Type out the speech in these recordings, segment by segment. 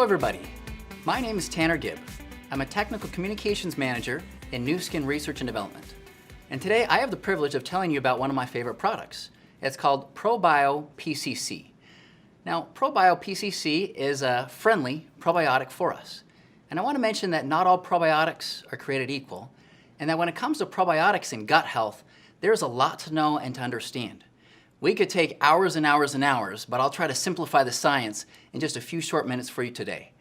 everybody. My name is Tanner Gibb. I'm a Technical Communications Manager in Nu Skin Research and Development. And today I have the privilege of telling you about one of my favorite products. It's called ProBio PCC. Now, ProBio PCC is a friendly probiotic for us. And I want to mention that not all probiotics are created equal, and that when it comes to probiotics and gut health, there's a lot to know and to understand. We could take hours and hours and hours, but I'll try to simplify the science in just a few short minutes for you today.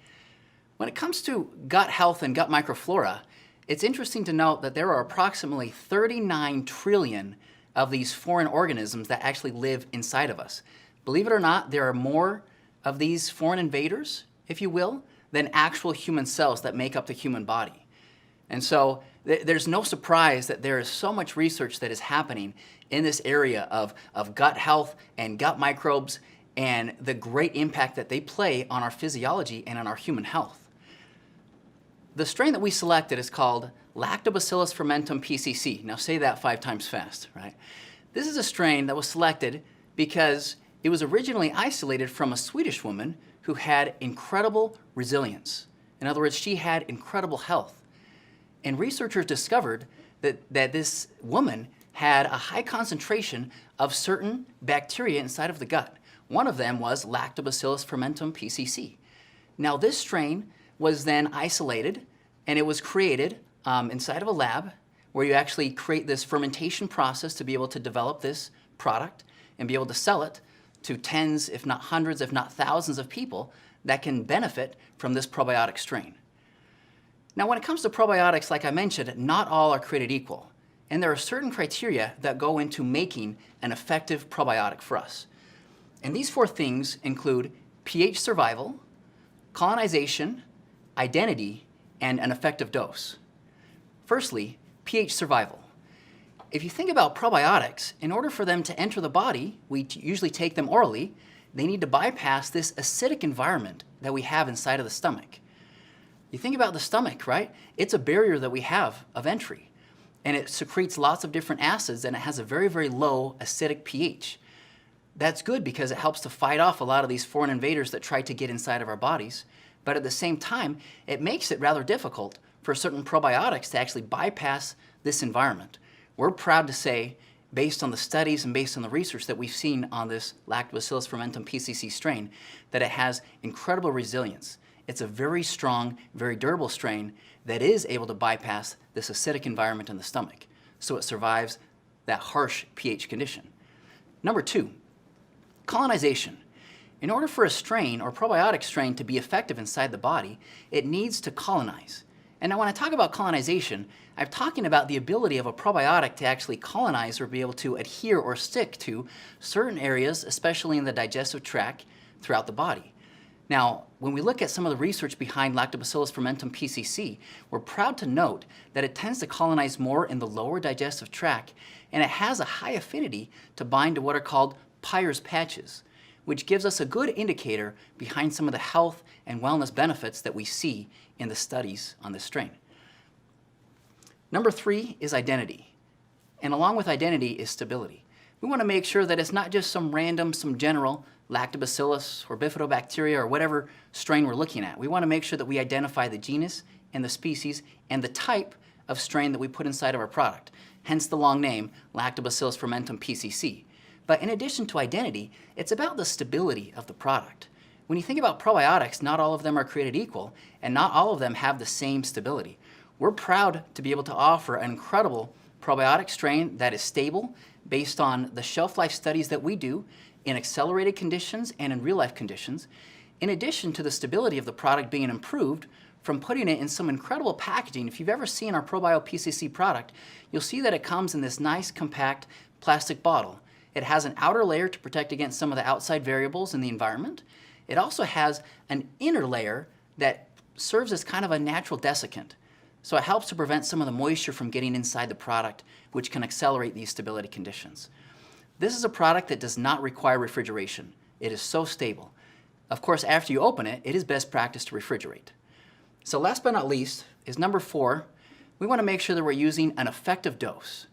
When it comes to gut health and gut microflora, it's interesting to note that there are approximately 39 trillion of these foreign organisms that actually live inside of us. Believe it or not, there are more of these foreign invaders, if you will, than actual human cells that make up the human body. And so there's no surprise that there is so much research that is happening in this area of gut health and gut microbes and the great impact that they play on our physiology and on our human health. The strain that we selected is called Lactobacillus fermentum PCC. Now say that 5 times fast, right? This is a strain that was selected because it was originally isolated from a Swedish woman who had incredible resilience. In other words, she had incredible health. And researchers discovered that this woman had a high concentration of certain bacteria inside of the gut. One of them was Lactobacillus fermentum PCC. Now this strain was then isolated and it was created inside of a lab where you actually create this fermentation process to be able to develop this product and be able to sell it to tens, if not hundreds, if not thousands of people that can benefit from this probiotic strain. Now, when it comes to probiotics, like I mentioned, not all are created equal. And there are certain criteria that go into making an effective probiotic for us. And these 4 things include pH survival, colonization, identity, and an effective dose. Firstly, pH survival. If you think about probiotics, in order for them to enter the body, we usually take them orally, they need to bypass this acidic environment that we have inside of the stomach. You think about the stomach, right? It's a barrier that we have of entry, and it secretes lots of different acids, and it has a very, very low acidic pH. That's good because it helps to fight off a lot of these foreign invaders that try to get inside of our bodies, but at the same time, it makes it rather difficult for certain probiotics to actually bypass this environment. We're proud to say, based on the studies and based on the research that we've seen on this Lactobacillus fermentum PCC strain, that it has incredible resilience. It's a very strong, very durable strain that is able to bypass this acidic environment in the stomach, so it survives that harsh pH condition. Number 2, colonization. In order for a strain or probiotic strain to be effective inside the body, it needs to colonize. And now when I talk about colonization, I'm talking about the ability of a probiotic to actually colonize or be able to adhere or stick to certain areas, especially in the digestive tract throughout the body. Now, when we look at some of the research behind Lactobacillus fermentum PCC, we're proud to note that it tends to colonize more in the lower digestive tract, and it has a high affinity to bind to what are called Peyer's patches, which gives us a good indicator behind some of the health and wellness benefits that we see in the studies on this strain. Number 3 is identity, and along with identity is stability. We want to make sure that it's not just some random, some general Lactobacillus or bifidobacteria or whatever strain we're looking at. We want to make sure that we identify the genus and the species and the type of strain that we put inside of our product, hence the long name Lactobacillus fermentum PCC. But in addition to identity, it's about the stability of the product. When you think about probiotics, not all of them are created equal, and not all of them have the same stability. We're proud to be able to offer an incredible probiotic strain that is stable based on the shelf life studies that we do in accelerated conditions and in real life conditions, in addition to the stability of the product being improved from putting it in some incredible packaging. If you've ever seen our ProBio PCC product, you'll see that it comes in this nice compact plastic bottle. It has an outer layer to protect against some of the outside variables in the environment. It also has an inner layer that serves as kind of a natural desiccant. So it helps to prevent some of the moisture from getting inside the product, which can accelerate these stability conditions. This is a product that does not require refrigeration. It is so stable. Of course, after you open it, it is best practice to refrigerate. So last but not least is number 4. We want to make sure that we're using an effective dose.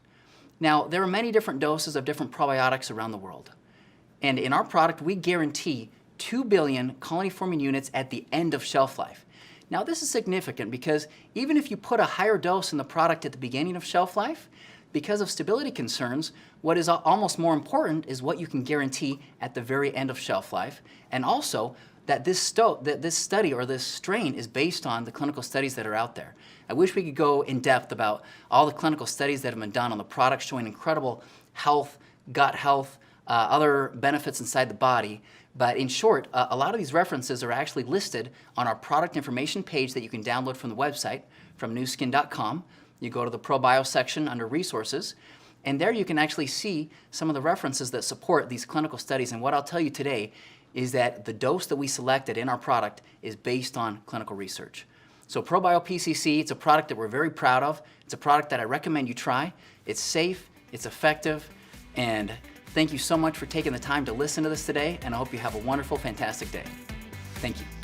Now, there are many different doses of different probiotics around the world. And in our product, we guarantee 2 billion colony-forming units at the end of shelf life. Now this is significant because even if you put a higher dose in the product at the beginning of shelf life, because of stability concerns, what is almost more important is what you can guarantee at the very end of shelf life, and also that this study or this strain is based on the clinical studies that are out there. I wish we could go in depth about all the clinical studies that have been done on the product showing incredible health, gut health, other benefits inside the body. But in short, a lot of these references are actually listed on our product information page that you can download from the website, from newskin.com. You go to the ProBio section under resources, and there you can actually see some of the references that support these clinical studies. And what I'll tell you today is that the dose that we selected in our product is based on clinical research. So ProBio PCC, it's a product that we're very proud of. It's a product that I recommend you try. It's safe, it's effective, and thank you so much for taking the time to listen to this today, and I hope you have a wonderful, fantastic day. Thank you.